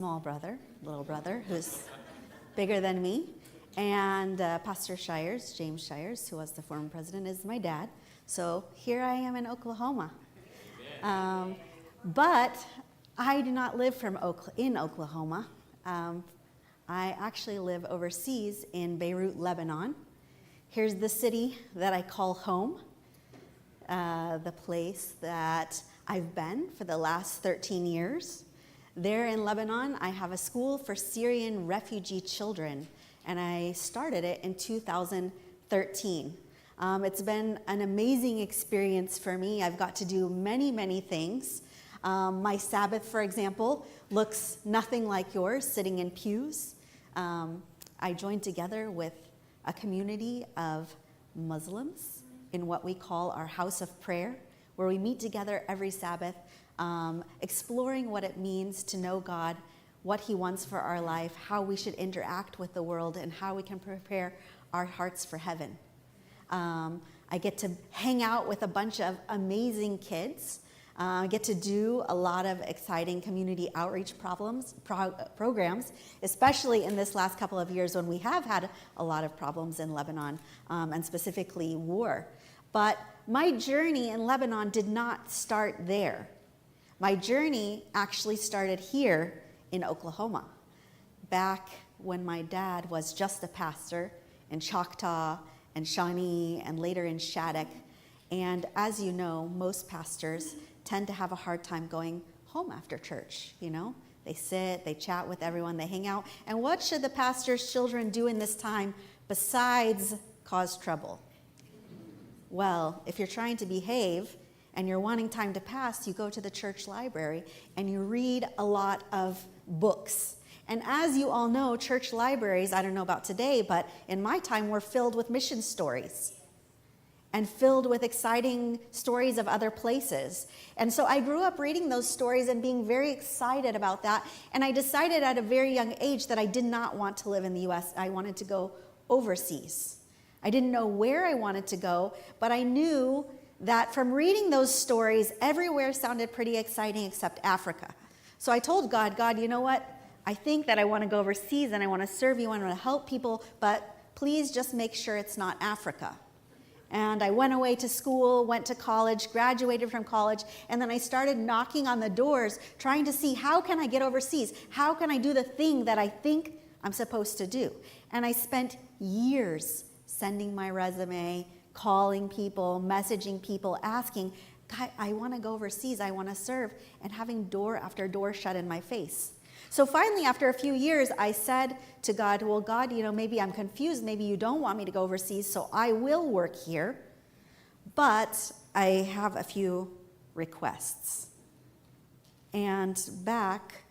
little brother, who's bigger than me. And Pastor Shires, James Shires, who was the former president, is my dad. So here I am in Oklahoma. But I do not live in Oklahoma. I actually live overseas in Beirut, Lebanon. Here's the city that I call home, the place that I've been for the last 13 years. There in Lebanon, I have a school for Syrian refugee children, and I started it in 2013. It's been an amazing experience for me. I've got to do many, many things. My Sabbath, for example, looks nothing like yours, sitting in pews. I joined together with a community of Muslims in what we call our house of prayer, where we meet together every Sabbath, exploring what it means to know God, what He wants for our life, how we should interact with the world, and how we can prepare our hearts for heaven. I get to hang out with a bunch of amazing kids. I get to do a lot of exciting community outreach programs, especially in this last couple of years when we have had a lot of problems in Lebanon, and specifically war. But my journey in Lebanon did not start there. My journey actually started here in Oklahoma, back when my dad was just a pastor in Choctaw and Shawnee and later in Shattuck. And as you know, most pastors tend to have a hard time going home after church, you know? They sit, they chat with everyone, they hang out. And what should the pastor's children do in this time besides cause trouble? Well, if you're trying to behave and you're wanting time to pass, you go to the church library and you read a lot of books. And as you all know, church libraries, I don't know about today, but in my time were filled with mission stories and filled with exciting stories of other places. And so I grew up reading those stories and being very excited about that. And I decided at a very young age that I did not want to live in the U.S. I wanted to go overseas. I didn't know where I wanted to go, but I knew that from reading those stories, everywhere sounded pretty exciting except Africa. So I told God, you know what? I think that I want to go overseas and I want to serve you, I want to help people, but please just make sure it's not Africa. And I went away to school, went to college, graduated from college, and then I started knocking on the doors, trying to see how can I get overseas? How can I do the thing that I think I'm supposed to do? And I spent years sending my resume, calling people, messaging people, asking, God, I want to go overseas, I want to serve, and having door after door shut in my face. So finally, after a few years, I said to God, well, God, you know, maybe I'm confused, maybe you don't want me to go overseas, so I will work here, but I have a few requests. And back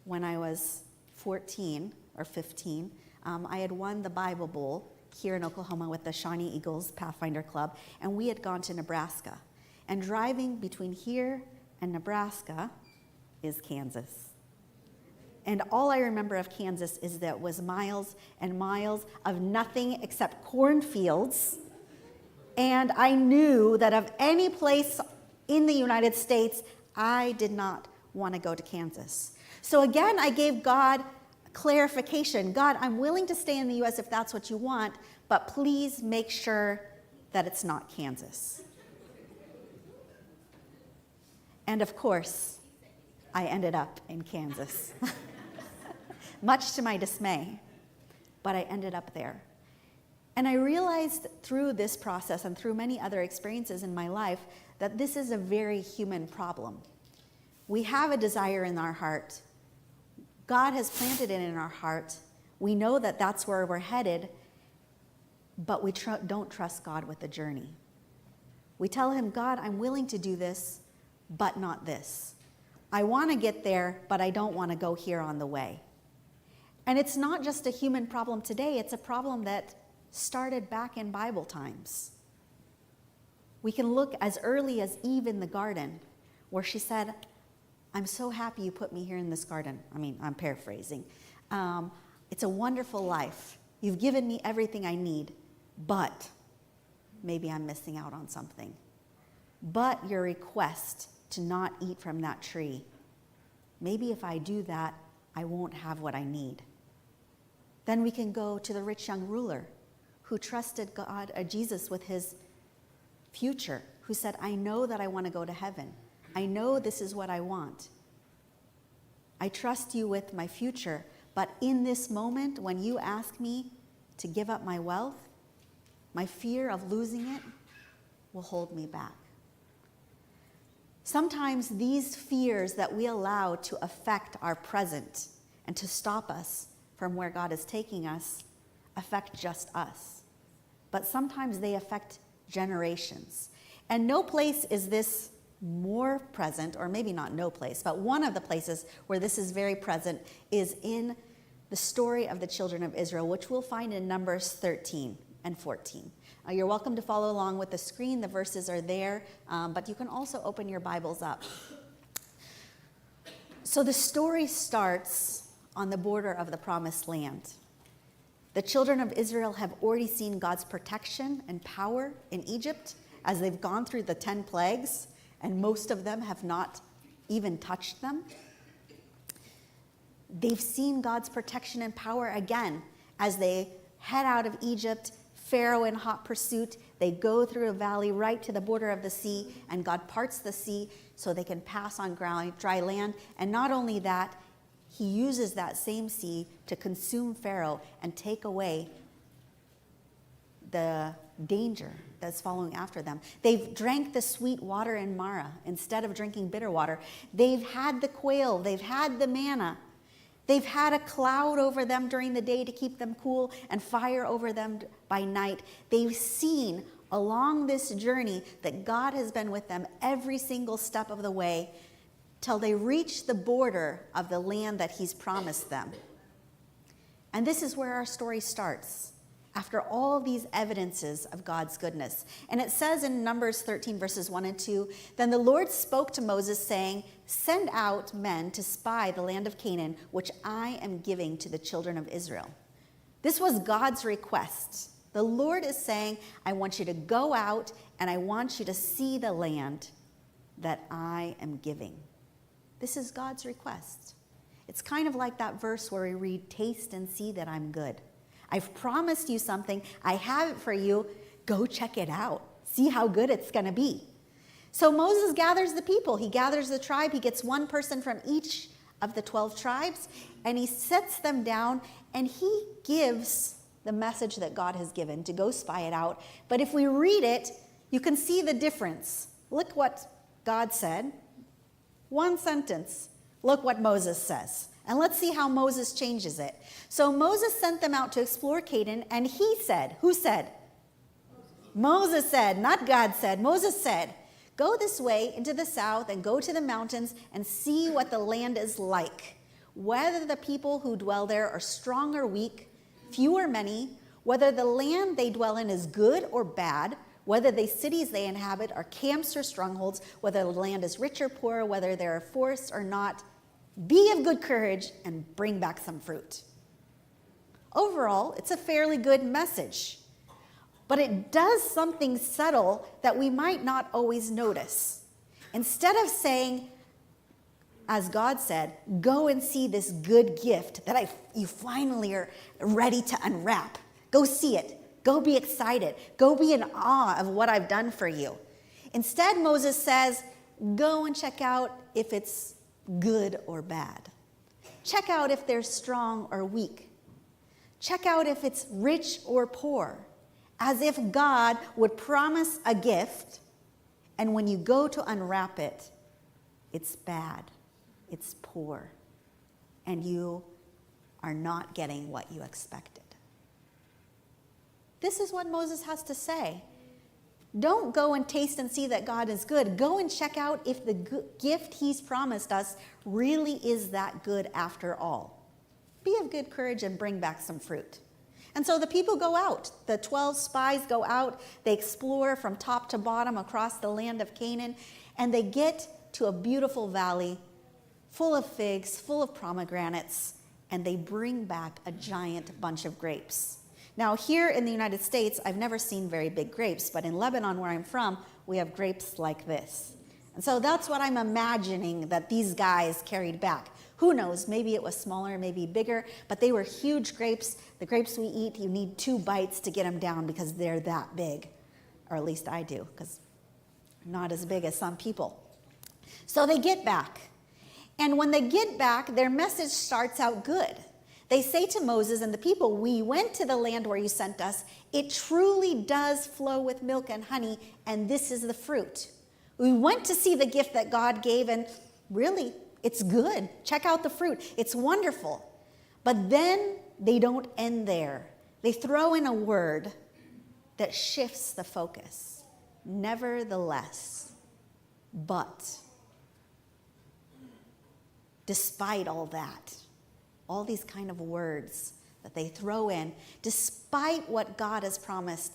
when I was 14 or 15, I had won the Bible Bowl here in Oklahoma with the Shawnee Eagles Pathfinder Club, and we had gone to Nebraska. And driving between here and Nebraska is Kansas. And all I remember of Kansas is that it was miles and miles of nothing except cornfields. And I knew that of any place in the United States, I did not want to go to Kansas. So again, I gave God clarification. God, I'm willing to stay in the U.S. if that's what you want, but please make sure that it's not Kansas. And of course, I ended up in Kansas, much to my dismay, but I ended up there. And I realized through this process and through many other experiences in my life that this is a very human problem. We have a desire in our heart. God has planted it in our heart. We know that that's where we're headed, but we don't trust God with the journey. We tell Him, God, I'm willing to do this, but not this. I want to get there, but I don't want to go here on the way. And it's not just a human problem today, it's a problem that started back in Bible times. We can look as early as Eve in the garden, where she said, I'm so happy you put me here in this garden. I mean, I'm paraphrasing. It's a wonderful life. You've given me everything I need, but maybe I'm missing out on something. But your request to not eat from that tree, maybe if I do that, I won't have what I need. Then we can go to the rich young ruler who trusted God, Jesus, with his future, who said, I know that I want to go to heaven. I know this is what I want. I trust you with my future, but in this moment, when you ask me to give up my wealth, my fear of losing it will hold me back. Sometimes these fears that we allow to affect our present and to stop us from where God is taking us affect just us. But sometimes they affect generations. And no place is this more present, or maybe not no place, but one of the places where this is very present is in the story of the children of Israel, which we'll find in Numbers 13 and 14. You're welcome to follow along with the screen. The verses are there, but you can also open your Bibles up. So the story starts on the border of the Promised Land. The children of Israel have already seen God's protection and power in Egypt as they've gone through the 10 plagues, and most of them have not even touched them. They've seen God's protection and power again as they head out of Egypt, Pharaoh in hot pursuit. They go through a valley right to the border of the sea, and God parts the sea so they can pass on dry land. And not only that, he uses that same sea to consume Pharaoh and take away the danger that's following after them. They've drank the sweet water in Marah instead of drinking bitter water. They've had the quail. They've had the manna. They've had a cloud over them during the day to keep them cool and fire over them by night. They've seen along this journey that God has been with them every single step of the way till they reach the border of the land that he's promised them. And this is where our story starts, after all these evidences of God's goodness. And it says in Numbers 13, verses 1 and 2, Then the Lord spoke to Moses, saying, Send out men to spy the land of Canaan, which I am giving to the children of Israel. This was God's request. The Lord is saying, I want you to go out and I want you to see the land that I am giving. This is God's request. It's kind of like that verse where we read, Taste and see that I'm good. I've promised you something. I have it for you. Go check it out. See how good it's going to be. So Moses gathers the people. He gathers the tribe. He gets one person from each of the 12 tribes, and he sets them down, and he gives the message that God has given to go spy it out. But if we read it, you can see the difference. Look what God said. One sentence. Look what Moses says. And let's see how Moses changes it. So Moses sent them out to explore Canaan, and he said, who said? Moses said, not God said. Moses said, Go this way into the south and go to the mountains and see what the land is like, whether the people who dwell there are strong or weak, few or many, whether the land they dwell in is good or bad, whether the cities they inhabit are camps or strongholds, whether the land is rich or poor, whether there are forests or not. Be of good courage and bring back some fruit. Overall, it's a fairly good message, but it does something subtle that we might not always notice. Instead of saying, as God said, go and see this good gift that you finally are ready to unwrap. Go see it. Go be excited. Go be in awe of what I've done for you. Instead, Moses says, go and check out if it's good or bad. Check out if they're strong or weak. Check out if it's rich or poor, as if God would promise a gift, and when you go to unwrap it, it's bad, it's poor, and you are not getting what you expected. This is what Moses has to say. Don't go and taste and see that God is good. Go and check out if the gift he's promised us really is that good after all. Be of good courage and bring back some fruit. And so the people go out. The 12 spies go out. They explore from top to bottom across the land of Canaan, and they get to a beautiful valley full of figs, full of pomegranates, and they bring back a giant bunch of grapes. Now, here in the United States, I've never seen very big grapes, but in Lebanon, where I'm from, we have grapes like this. And so that's what I'm imagining that these guys carried back. Who knows, maybe it was smaller, maybe bigger, but they were huge grapes. The grapes we eat, you need 2 bites to get them down because they're that big. Or at least I do, because I'm not as big as some people. So they get back. And when they get back, their message starts out good. They say to Moses and the people, "We went to the land where you sent us. It truly does flow with milk and honey, and this is the fruit. We went to see the gift that God gave, and really, it's good. Check out the fruit. It's wonderful." But then they don't end there. They throw in a word that shifts the focus. Nevertheless, but. Despite all that, all these kind of words that they throw in, despite what God has promised,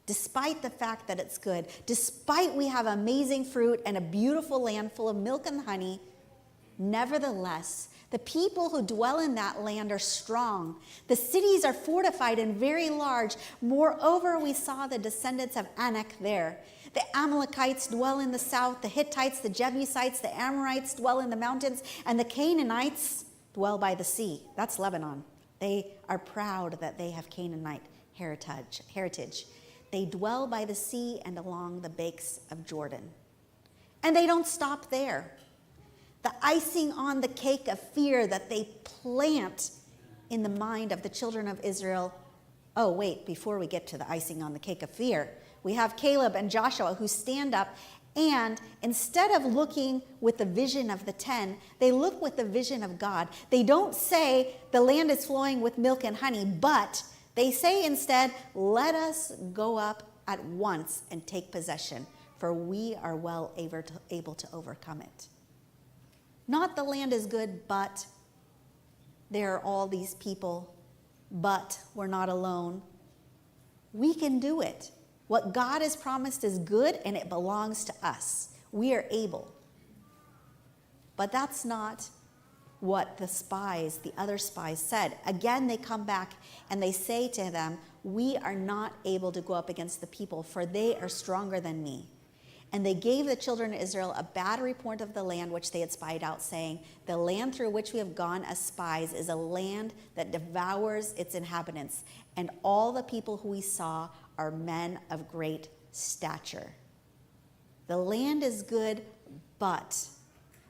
despite the fact that it's good, despite we have amazing fruit and a beautiful land full of milk and honey, nevertheless, the people who dwell in that land are strong. The cities are fortified and very large. Moreover, we saw the descendants of Anak there. The Amalekites dwell in the south. The Hittites, the Jebusites, the Amorites dwell in the mountains. And the Canaanites dwell by the sea. That's Lebanon. They are proud that they have Canaanite heritage. They dwell by the sea and along the banks of Jordan. And they don't stop there. The icing on the cake of fear that they plant in the mind of the children of Israel. Oh, wait, before we get to the icing on the cake of fear, we have Caleb and Joshua who stand up, and instead of looking with the vision of the 10, they look with the vision of God. They don't say the land is flowing with milk and honey, but they say instead, "Let us go up at once and take possession, for we are well able to overcome it." Not the land is good, but there are all these people, but we're not alone. We can do it. What God has promised is good, and it belongs to us. We are able. But that's not what the other spies said. Again, they come back and they say to them, "We are not able to go up against the people, for they are stronger than me." And they gave the children of Israel a bad report of the land which they had spied out, saying, "The land through which we have gone as spies is a land that devours its inhabitants, and all the people who we saw are men of great stature." The land is good, but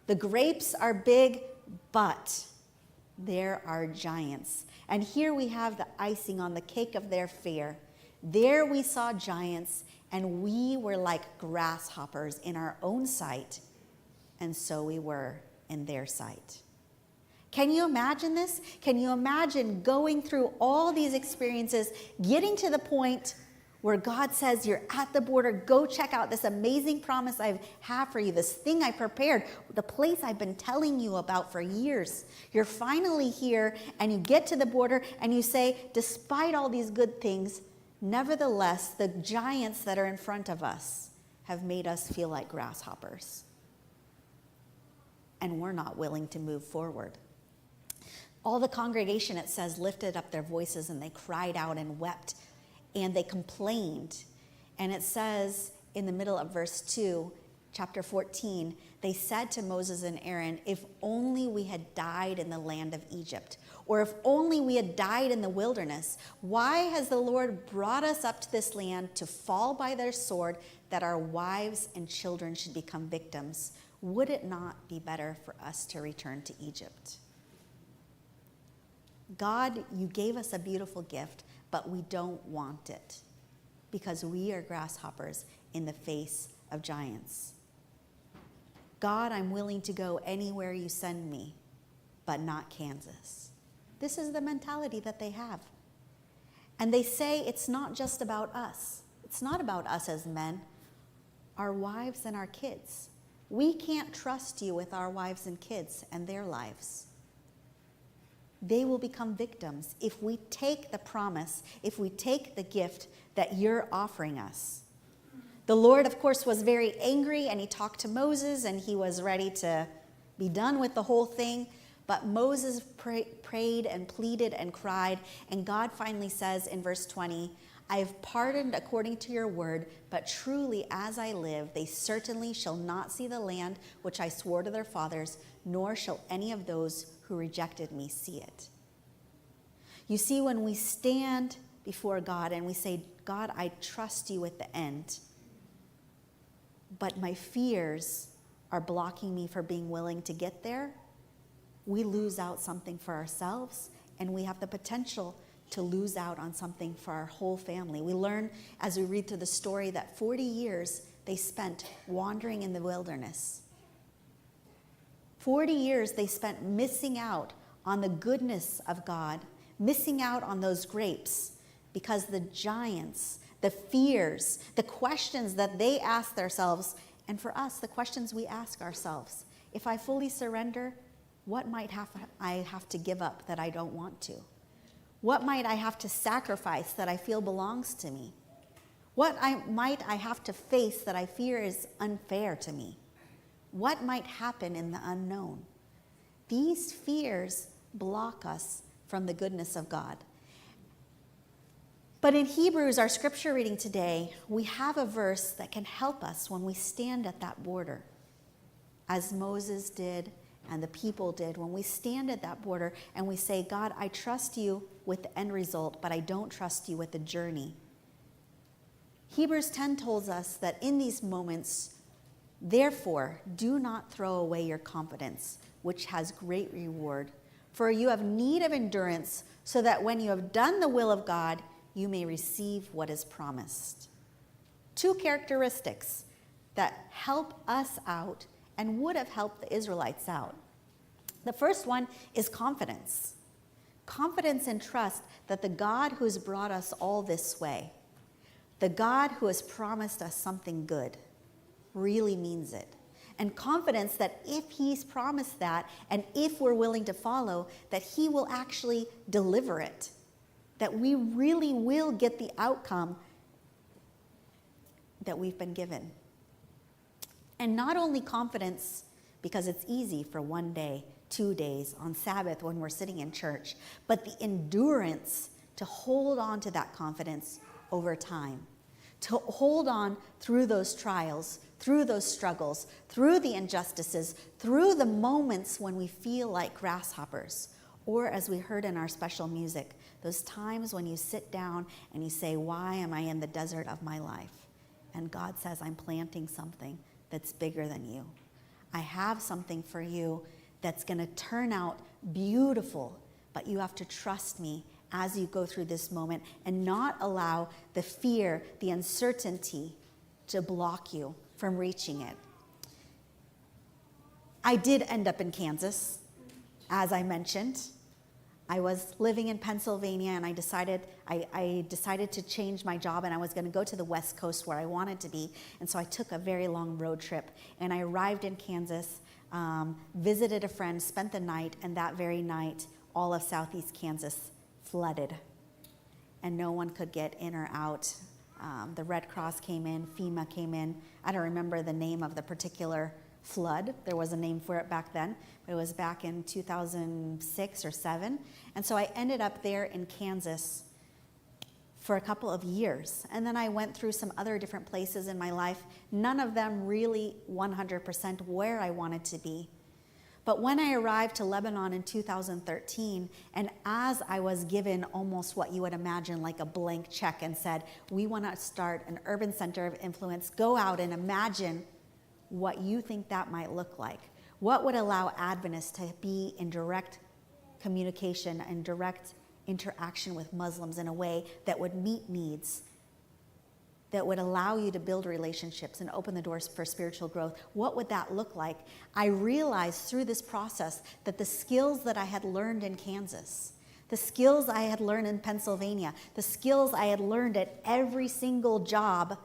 the grapes are big, but there are giants. And here we have the icing on the cake of their fear. There we saw giants, and we were like grasshoppers in our own sight, and so we were in their sight. Can you imagine this? Can you imagine going through all these experiences, getting to the point where God says, "You're at the border, go check out this amazing promise I have for you, this thing I prepared, the place I've been telling you about for years." You're finally here, and you get to the border, and you say, "Despite all these good things, nevertheless, the giants that are in front of us have made us feel like grasshoppers, and we're not willing to move forward." All the congregation, it says, lifted up their voices, and they cried out and wept, and they complained. And it says in the middle of verse 2, chapter 14, they said to Moses and Aaron, "If only we had died in the land of Egypt, or if only we had died in the wilderness. Why has the Lord brought us up to this land to fall by their sword, that our wives and children should become victims? Would it not be better for us to return to Egypt?" God, you gave us a beautiful gift, but we don't want it because we are grasshoppers in the face of giants. God, I'm willing to go anywhere you send me, but not Kansas. This is the mentality that they have. And they say it's not just about us. It's not about us as men, our wives and our kids. We can't trust you with our wives and kids and their lives. They will become victims if we take the promise, if we take the gift that you're offering us. The Lord, of course, was very angry, and he talked to Moses, and he was ready to be done with the whole thing. But Moses prayed and pleaded and cried, and God finally says in verse 20, "I have pardoned according to your word, but truly as I live, they certainly shall not see the land which I swore to their fathers, nor shall any of those who rejected me see it. You see, when we stand before God and we say, God, I trust you with the end, but my fears are blocking me from being willing to get there, we lose out something for ourselves, and we have the potential to lose out on something for our whole family. We learn as we read through the story that 40 years they spent wandering in the wilderness. 40 years they spent missing out on the goodness of God, missing out on those grapes, because the giants, the fears, the questions that they asked themselves, and for us, the questions we ask ourselves. If I fully surrender, what might I have to give up that I don't want to? What might I have to sacrifice that I feel belongs to me? What might I have to face that I fear is unfair to me? What might happen in the unknown? These fears block us from the goodness of God. But in Hebrews, our scripture reading today, we have a verse that can help us when we stand at that border, as Moses did and the people did. When we stand at that border and we say, God, I trust you with the end result, but I don't trust you with the journey. Hebrews 10 tells us that in these moments, therefore, do not throw away your confidence, which has great reward. For you have need of endurance, so that when you have done the will of God, you may receive what is promised. Two characteristics that help us out and would have helped the Israelites out. The first one is confidence. Confidence and trust that the God who has brought us all this way, the God who has promised us something good, really means it. And confidence that if he's promised that, and if we're willing to follow, that he will actually deliver it, that we really will get the outcome that we've been given. And not only confidence, because it's easy for one day, 2 days, on Sabbath when we're sitting in church, but the endurance to hold on to that confidence over time, to hold on through those trials, through those struggles, through the injustices, through the moments when we feel like grasshoppers, or as we heard in our special music, those times when you sit down and you say, why am I in the desert of my life? And God says, I'm planting something that's bigger than you. I have something for you that's going to turn out beautiful, but you have to trust me as you go through this moment and not allow the fear, the uncertainty to block you from reaching it. I did end up in Kansas, as I mentioned. I was living in Pennsylvania, and I decided to change my job, and I was going to go to the West Coast where I wanted to be. And so I took a very long road trip, and I arrived in Kansas, visited a friend, spent the night, and that very night, all of Southeast Kansas flooded, and no one could get in or out. The Red Cross came in, FEMA came in. I don't remember the name of the particular flood. There was a name for it back then, but it was back in 2006 or 7. And so I ended up there in Kansas for a couple of years. And then I went through some other different places in my life, none of them really 100% where I wanted to be. But when I arrived to Lebanon in 2013, and as I was given almost what you would imagine like a blank check and said, we want to start an urban center of influence, go out and imagine what you think that might look like. What would allow Adventists to be in direct communication and direct interaction with Muslims in a way that would meet needs, that would allow you to build relationships and open the doors for spiritual growth? What would that look like? I realized through this process that the skills that I had learned in Kansas, the skills I had learned in Pennsylvania, the skills I had learned at every single job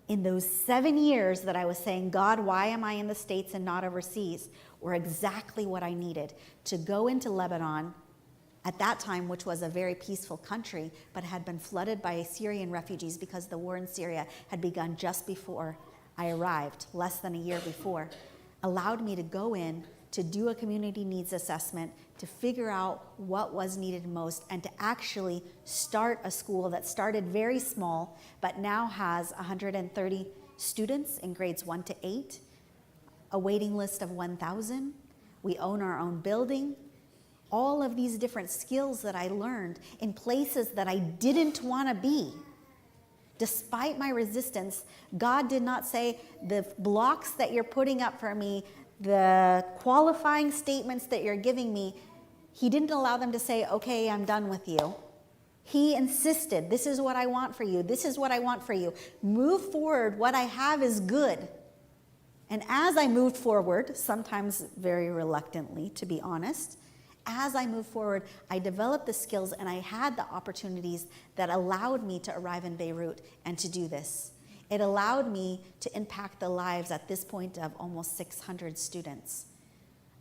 in those 7 years that I was saying, God, why am I in the States and not overseas, were exactly what I needed to go into Lebanon at that time, which was a very peaceful country, but had been flooded by Syrian refugees because the war in Syria had begun just before I arrived, less than a year before, allowed me to go in, to do a community needs assessment, to figure out what was needed most, and to actually start a school that started very small, but now has 130 students in grades 1 to 8, a waiting list of 1,000, We own our own building. All of these different skills that I learned in places that I didn't want to be. Despite my resistance, God did not say, the blocks that you're putting up for me, the qualifying statements that you're giving me, he didn't allow them to say, okay, I'm done with you. He insisted, this is what I want for you. This is what I want for you. Move forward. What I have is good. And as I moved forward, sometimes very reluctantly, to be honest, as I moved forward, I developed the skills and I had the opportunities that allowed me to arrive in Beirut and to do this. It allowed me to impact the lives at this point of almost 600 students.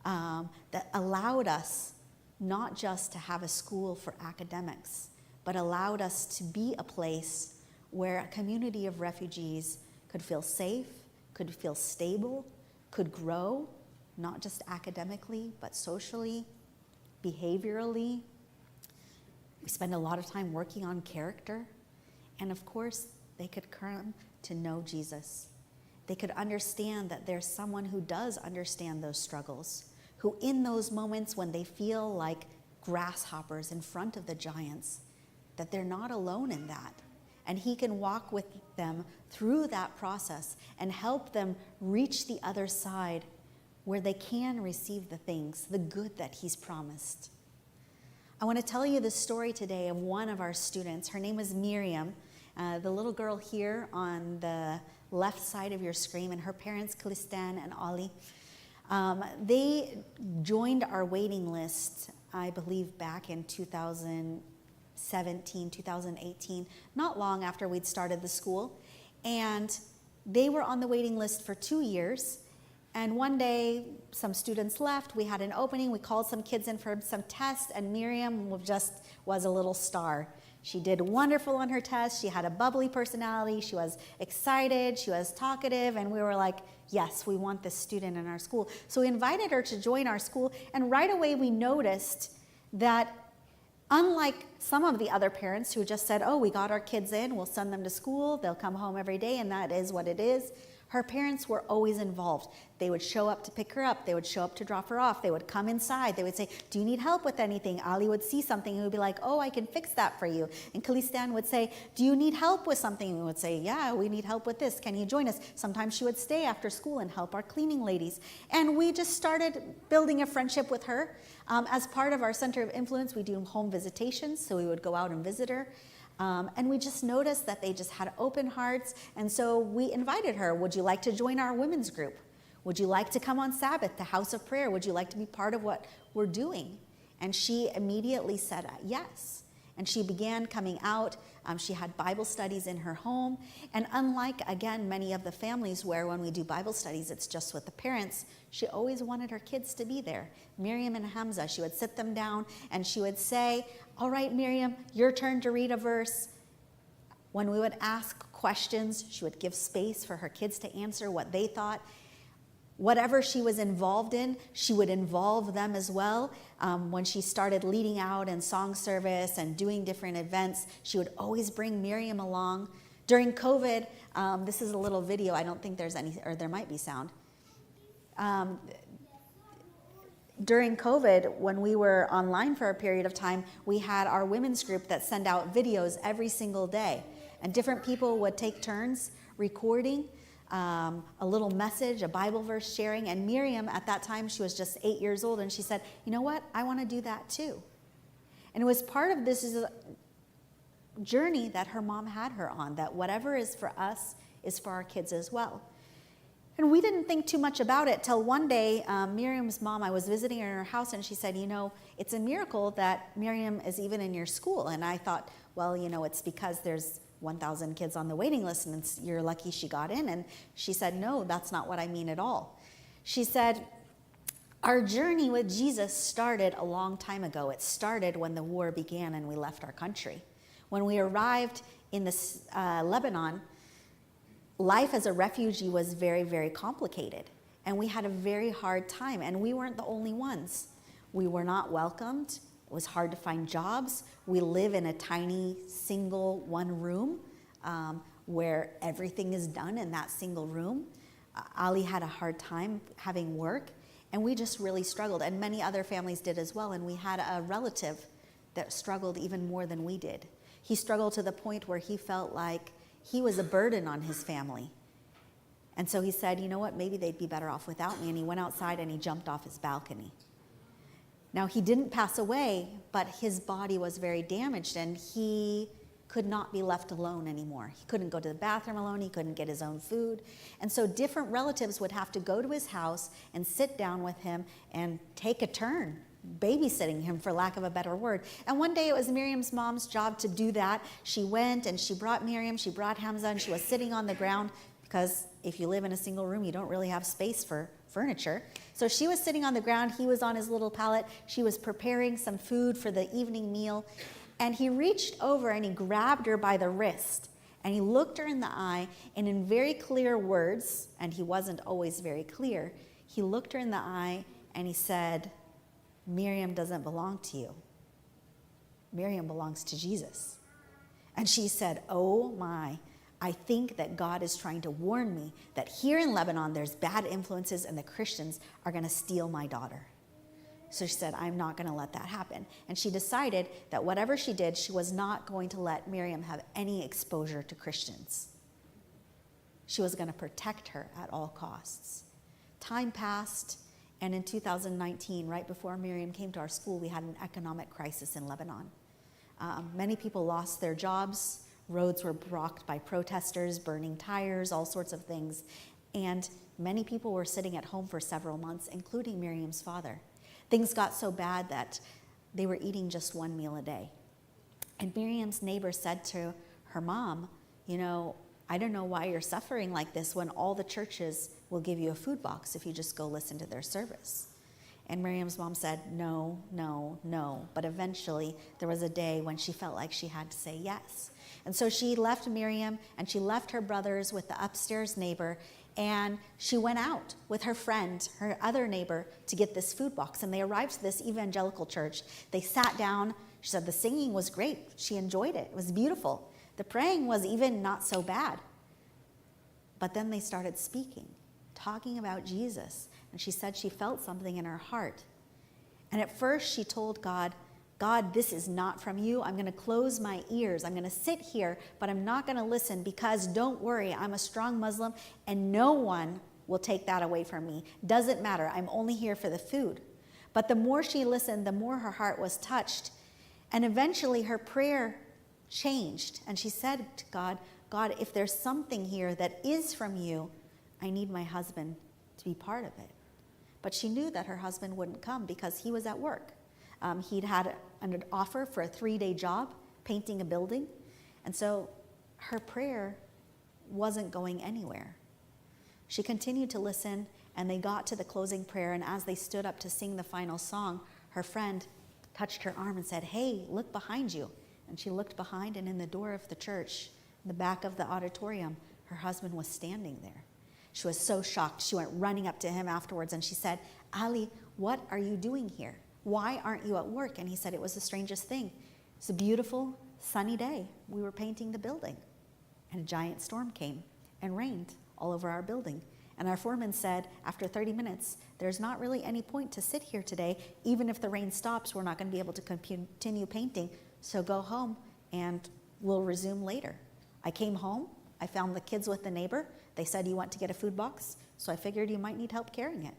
That allowed us not just to have a school for academics, but allowed us to be a place where a community of refugees could feel safe, could feel stable, could grow, not just academically, but socially, behaviorally. We spend a lot of time working on character. And of course, they could come to know Jesus. They could understand that there's someone who does understand those struggles, who in those moments when they feel like grasshoppers in front of the giants, that they're not alone in that. And he can walk with them through that process and help them reach the other side where they can receive the things, the good that he's promised. I want to tell you the story today of one of our students. Her name is Miriam, the little girl here on the left side of your screen, and her parents, Kalistan and Ali. They joined our waiting list, I believe, back in 2017, 2018, not long after we'd started the school. And they were on the waiting list for 2 years. And one day, some students left. We had an opening. We called some kids in for some tests, and Miriam was a little star. She did wonderful on her test. She had a bubbly personality. She was excited. She was talkative. And we were like, yes, we want this student in our school. So we invited her to join our school. And right away, we noticed that unlike some of the other parents who just said, oh, we got our kids in, we'll send them to school, they'll come home every day, and that is what it is. Her parents were always involved. They would show up to pick her up. They would show up to drop her off. They would come inside. They would say, do you need help with anything? Ali would see something and would be like, oh, I can fix that for you. And Kalistan would say, do you need help with something? And we would say, yeah, we need help with this. Can you join us? Sometimes she would stay after school and help our cleaning ladies. And we just started building a friendship with her. As part of our center of influence, we do home visitations. So we would go out and visit her. And we just noticed that they just had open hearts. And so we invited her. Would you like to join our women's group? Would you like to come on Sabbath to House of Prayer? Would you like to be part of what we're doing? And she immediately said yes. And she began coming out. She had Bible studies in her home. And unlike, again, many of the families where when we do Bible studies, it's just with the parents, she always wanted her kids to be there. Miriam and Hamza, she would sit them down and she would say, all right, Miriam, your turn to read a verse. When we would ask questions, she would give space for her kids to answer what they thought. Whatever she was involved in, she would involve them as well. When she started leading out in song service and doing different events, she would always bring Miriam along. During COVID, this is a little video. I don't think there's any, or there might be sound. During COVID, when we were online for a period of time, we had our women's group that send out videos every single day. And different people would take turns recording a little message, a Bible verse sharing. And Miriam, at that time, she was just 8 years old. And she said, you know what? I want to do that too. And it was part of this journey that her mom had her on, that whatever is for us is for our kids as well. And we didn't think too much about it till one day, Miriam's mom, I was visiting her in her house, and she said, you know, it's a miracle that Miriam is even in your school. And I thought, well, you know, it's because there's 1,000 kids on the waiting list, and you're lucky she got in. And she said, no, that's not what I mean at all. She said, our journey with Jesus started a long time ago. It started when the war began and we left our country. When we arrived in Lebanon, life as a refugee was very, very complicated. And we had a very hard time. And we weren't the only ones. We were not welcomed. It was hard to find jobs. We live in a tiny single one room where everything is done in that single room. Ali had a hard time having work. And we just really struggled, and many other families did as well. And we had a relative that struggled even more than we did. He struggled to the point where he felt like he was a burden on his family. And so he said, you know what, maybe they'd be better off without me. And he went outside and he jumped off his balcony. Now, he didn't pass away, but his body was very damaged, and he could not be left alone anymore. He couldn't go to the bathroom alone. He couldn't get his own food. And so different relatives would have to go to his house and sit down with him and take a turn babysitting him, for lack of a better word. And one day it was Miriam's mom's job to do that. She went and she brought Miriam, she brought Hamza, and she was sitting on the ground, because if you live in a single room, you don't really have space for furniture. So she was sitting on the ground, he was on his little pallet, she was preparing some food for the evening meal, and he reached over and he grabbed her by the wrist, and he looked her in the eye, and in very clear words, and he wasn't always very clear, he looked her in the eye and he said, Miriam doesn't belong to you. Miriam belongs to Jesus. And she said, oh my, I think that God is trying to warn me that here in Lebanon there's bad influences and the Christians are going to steal my daughter. So she said, I'm not going to let that happen. And she decided that whatever she did, she was not going to let Miriam have any exposure to Christians. She was going to protect her at all costs. Time passed. And in 2019, right before Miriam came to our school, we had an economic crisis in Lebanon. Many people lost their jobs. Roads were blocked by protesters, burning tires, all sorts of things. And many people were sitting at home for several months, including Miriam's father. Things got so bad that they were eating just one meal a day. And Miriam's neighbor said to her mom, you know, I don't know why you're suffering like this when all the churches will give you a food box if you just go listen to their service. And Miriam's mom said, no, no, no. But eventually there was a day when she felt like she had to say yes. And so she left Miriam and she left her brothers with the upstairs neighbor, and she went out with her friend, her other neighbor, to get this food box. And they arrived to this evangelical church. They sat down. She said the singing was great. She enjoyed it. It was beautiful. The praying was even not so bad. But then they started speaking, talking about Jesus. And she said she felt something in her heart. And at first she told God, God, this is not from you. I'm going to close my ears. I'm going to sit here, but I'm not going to listen, because don't worry, I'm a strong Muslim and no one will take that away from me. Doesn't matter. I'm only here for the food. But the more she listened, the more her heart was touched. And eventually her prayer changed. And she said to God, God, if there's something here that is from you, I need my husband to be part of it. But she knew that her husband wouldn't come because he was at work. He'd had an offer for a 3-day job painting a building. And so her prayer wasn't going anywhere. She continued to listen, and they got to the closing prayer. And as they stood up to sing the final song, her friend touched her arm and said, hey, look behind you. And she looked behind, and in the door of the church, in the back of the auditorium, her husband was standing there. She was so shocked. She went running up to him afterwards, and she said, Ali, what are you doing here? Why aren't you at work? And he said, it was the strangest thing. It's a beautiful, sunny day. We were painting the building, and a giant storm came and rained all over our building. And our foreman said, after 30 minutes, there's not really any point to sit here today. Even if the rain stops, we're not going to be able to continue painting. So go home, and we'll resume later. I came home. I found the kids with the neighbor. They said, you want to get a food box? So I figured you might need help carrying it.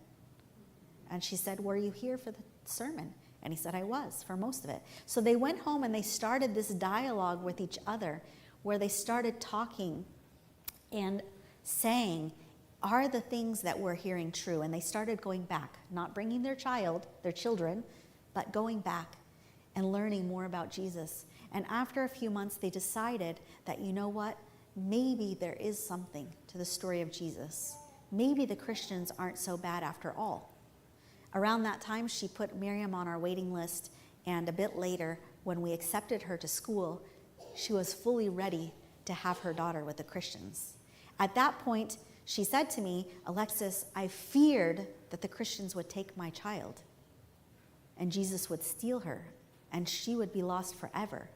And she said, were you here for the sermon? And he said, I was for most of it. So they went home and they started this dialogue with each other where they started talking and saying, are the things that we're hearing true? And they started going back, not bringing their children, but going back and learning more about Jesus. And after a few months, they decided that, you know what? Maybe there is something to the story of Jesus. Maybe the Christians aren't so bad after all. Around that time, she put Miriam on our waiting list, and a bit later, when we accepted her to school, she was fully ready to have her daughter with the Christians. At that point, she said to me, Alexis, I feared that the Christians would take my child, and Jesus would steal her, and she would be lost forever.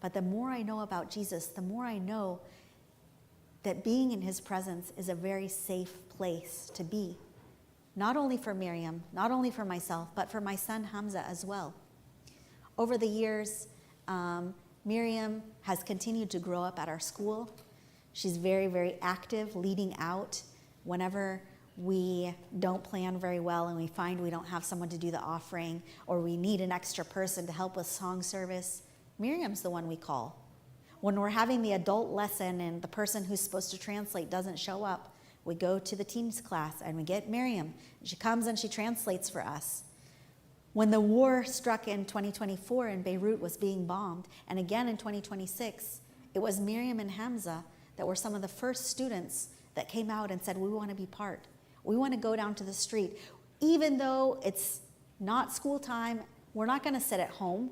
But the more I know about Jesus, the more I know that being in his presence is a very safe place to be. not only for Miriam, not only for myself, but for my son Hamza as well. Over the years, Miriam has continued to grow up at our school. She's very, very active, leading out whenever we don't plan very well and we find we don't have someone to do the offering, or we need an extra person to help with song service. Miriam's the one we call. When we're having the adult lesson and the person who's supposed to translate doesn't show up, we go to the teens class and we get Miriam. She comes and she translates for us. When the war struck in 2024 and Beirut was being bombed, and again in 2026, it was Miriam and Hamza that were some of the first students that came out and said, we want to be part. We want to go down to the street. Even though it's not school time, we're not going to sit at home.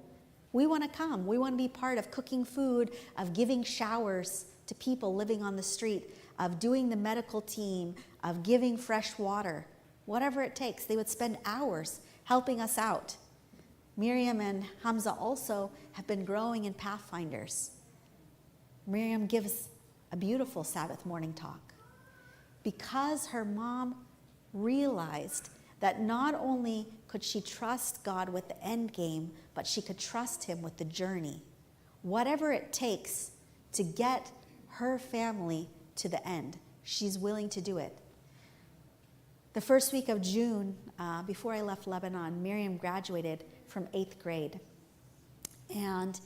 We want to come. We want to be part of cooking food, of giving showers to people living on the street, of doing the medical team, of giving fresh water. Whatever it takes, they would spend hours helping us out. Miriam and Hamza also have been growing in Pathfinders. Miriam gives a beautiful Sabbath morning talk because her mom realized that not only could she trust God with the end game, but she could trust him with the journey. Whatever it takes to get her family to the end, she's willing to do it. The first week of June, before I left Lebanon, Miriam graduated from 8th grade. And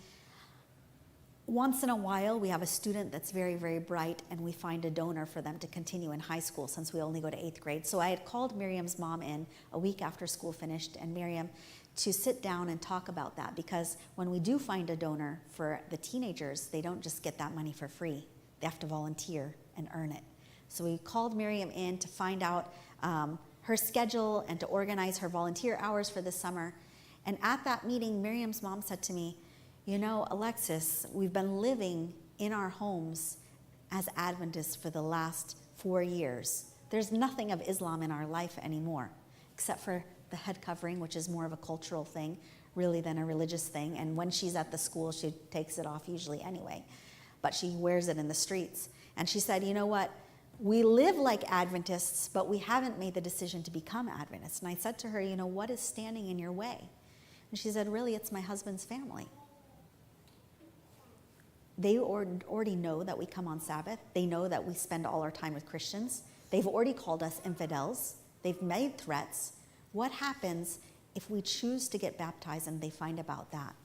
once in a while, we have a student that's very, very bright, and we find a donor for them to continue in high school since we only go to 8th grade. So I had called Miriam's mom in a week after school finished, and Miriam to sit down and talk about that, because when we do find a donor for the teenagers, they don't just get that money for free. They have to volunteer and earn it. So we called Miriam in to find out her schedule and to organize her volunteer hours for this summer. And at that meeting, Miriam's mom said to me, you know, Alexis, we've been living in our homes as Adventists for the last 4 years. There's nothing of Islam in our life anymore, except for the head covering, which is more of a cultural thing, really, than a religious thing. And when she's at the school, she takes it off usually anyway, but she wears it in the streets. And she said, you know what? We live like Adventists, but we haven't made the decision to become Adventists. And I said to her, you know, what is standing in your way? And she said, really, it's my husband's family. They already know that we come on Sabbath. They know that we spend all our time with Christians. They've already called us infidels. They've made threats. What happens if we choose to get baptized and they find about that?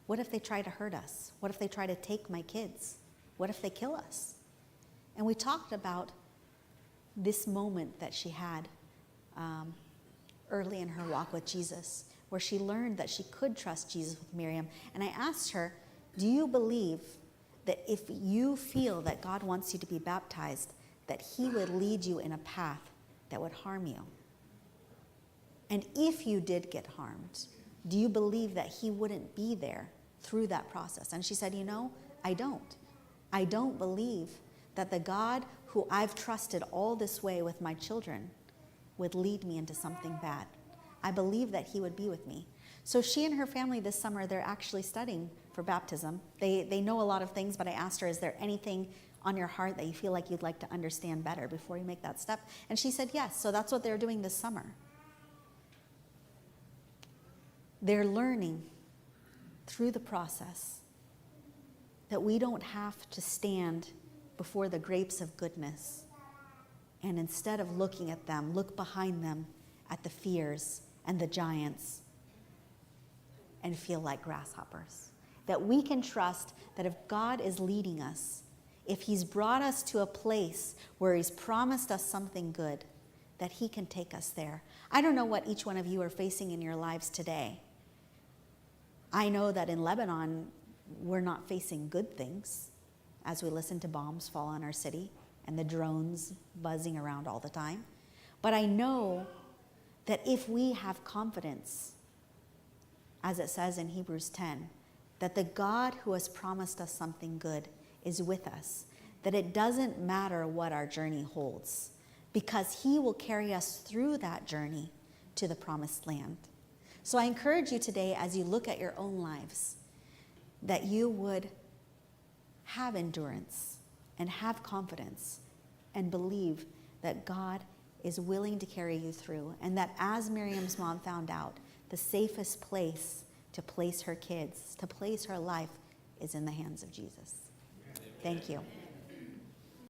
What if they try to hurt us? What if they try to take my kids? What if they kill us? And we talked about this moment that she had early in her walk with Jesus, where she learned that she could trust Jesus with Miriam. And I asked her, do you believe that if you feel that God wants you to be baptized, that he would lead you in a path that would harm you? And if you did get harmed, do you believe that he wouldn't be there through that process? And she said, you know, I don't. I don't believe that the God who I've trusted all this way with my children would lead me into something bad. I believe that he would be with me. So she and her family this summer, they're actually studying for baptism. They know a lot of things, but I asked her, is there anything on your heart that you feel like you'd like to understand better before you make that step? And she said yes. So that's what they're doing this summer. They're learning through the process that we don't have to stand before the grapes of goodness and instead of looking at them, look behind them at the fears and the giants and feel like grasshoppers. That we can trust that if God is leading us, if he's brought us to a place where he's promised us something good, that he can take us there. I don't know what each one of you are facing in your lives today. I know that in Lebanon, we're not facing good things as we listen to bombs fall on our city and the drones buzzing around all the time. But I know that if we have confidence, as it says in Hebrews 10, that the God who has promised us something good is with us, that it doesn't matter what our journey holds, because he will carry us through that journey to the promised land. So I encourage you today, as you look at your own lives, that you would have endurance and have confidence and believe that God is willing to carry you through, and that as Miriam's mom found out, the safest place to place her kids, to place her life, is in the hands of Jesus. Thank you.